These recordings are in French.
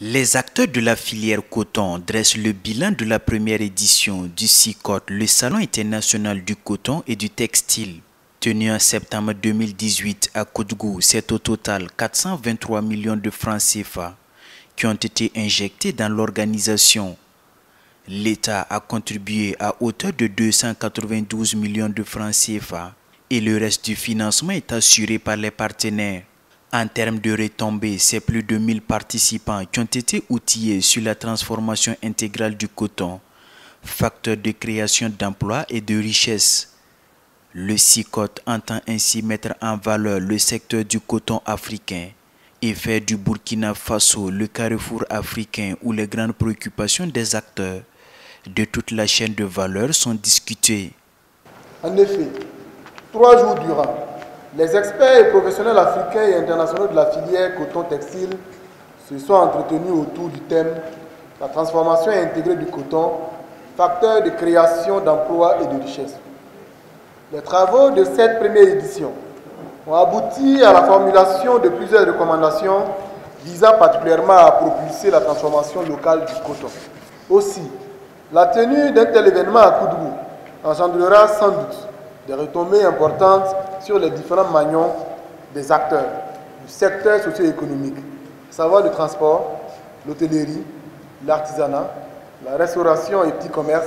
Les acteurs de la filière coton dressent le bilan de la première édition du SICOT, le Salon international du coton et du textile. Tenu en septembre 2018 à Koudgou, c'est au total 423 millions de francs CFA qui ont été injectés dans l'organisation. L'État a contribué à hauteur de 292 millions de francs CFA et le reste du financement est assuré par les partenaires. En termes de retombées, c'est plus de 1000 participants qui ont été outillés sur la transformation intégrale du coton, facteur de création d'emplois et de richesse. Le SICOT entend ainsi mettre en valeur le secteur du coton africain et faire du Burkina Faso le carrefour africain où les grandes préoccupations des acteurs de toute la chaîne de valeur sont discutées. En effet, 3 jours durant, les experts et professionnels africains et internationaux de la filière coton-textile se sont entretenus autour du thème « La transformation intégrée du coton, facteur de création d'emplois et de richesse ». Les travaux de cette première édition ont abouti à la formulation de plusieurs recommandations visant particulièrement à propulser la transformation locale du coton. Aussi, la tenue d'un tel événement à Koudgou engendrera sans doute des retombées importantes sur les différents maillons des acteurs du secteur socio-économique, à savoir le transport, l'hôtellerie, l'artisanat, la restauration et petit commerce,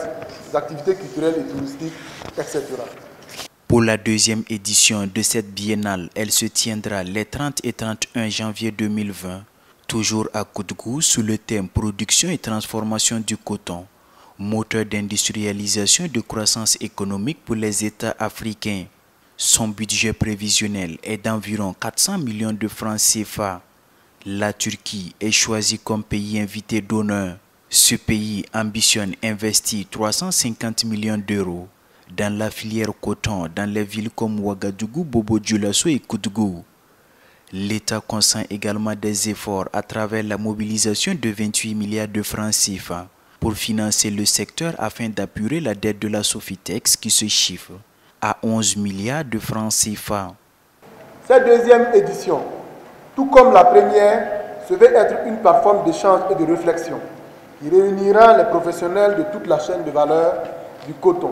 les activités culturelles et touristiques, etc. Pour la deuxième édition de cette biennale, elle se tiendra les 30 et 31 janvier 2020, toujours à Koudgou sous le thème « Production et transformation du coton ». Moteur d'industrialisation et de croissance économique pour les États africains. Son budget prévisionnel est d'environ 400 millions de francs CFA. La Turquie est choisie comme pays invité d'honneur. Ce pays ambitionne investir 350 millions d'euros dans la filière coton dans les villes comme Ouagadougou, Bobo-Dioulasso et Koudgou. L'État consent également des efforts à travers la mobilisation de 28 milliards de francs CFA pour financer le secteur afin d'apurer la dette de la Sofitex qui se chiffre à 11 milliards de francs CFA. Cette deuxième édition, tout comme la première, se veut être une plateforme d'échange et de réflexion qui réunira les professionnels de toute la chaîne de valeur du coton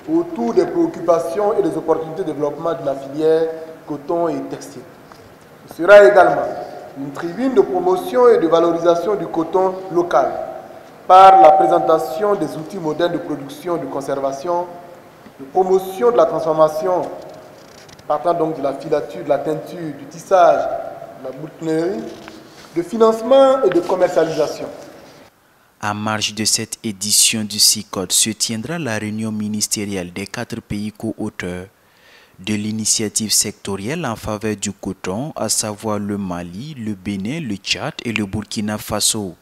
autour des préoccupations et des opportunités de développement de la filière coton et textile. Ce sera également une tribune de promotion et de valorisation du coton local par la présentation des outils modernes de production, de conservation, de promotion de la transformation, partant donc de la filature, de la teinture, du tissage, de la boutonnerie, de financement et de commercialisation. En marge de cette édition du SICOT se tiendra la réunion ministérielle des 4 pays co-auteurs de l'initiative sectorielle en faveur du coton, à savoir le Mali, le Bénin, le Tchad et le Burkina Faso.